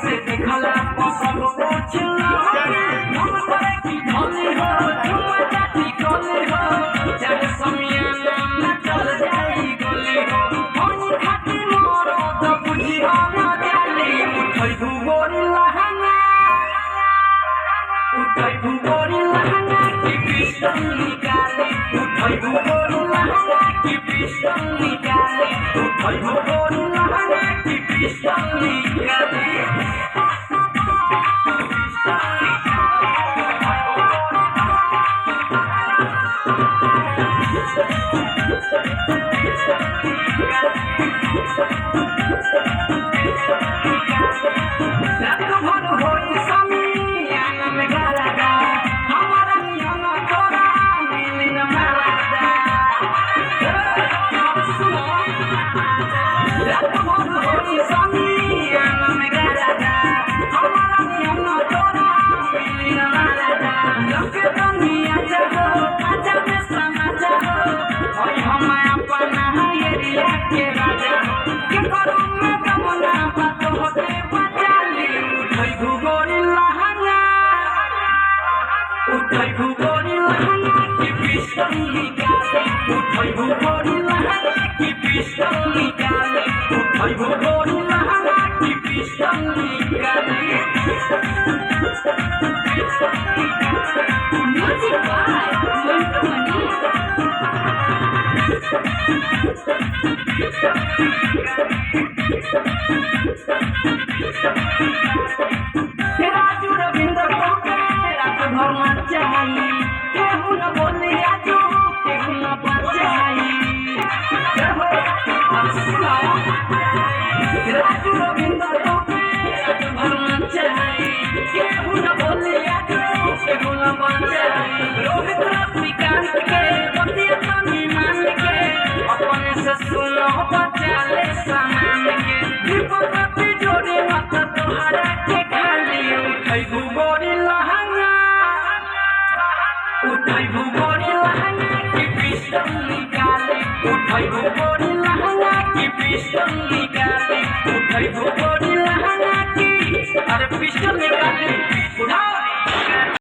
से दिखला सब कुछ हम करे की धोली हो तुम जाती कोली हो जब समियाना न चल जाई गोली हो हम खाती मोरो तो बुझी हो ना जाली उठई भूगोरी लहंगा की पिस्टल निकाली उठई भूगोरी लहंगा की पिस्टल निकाली उठई भूगोरी लहंगा की पिस्टल निकाली अरे पिस्टल निकाली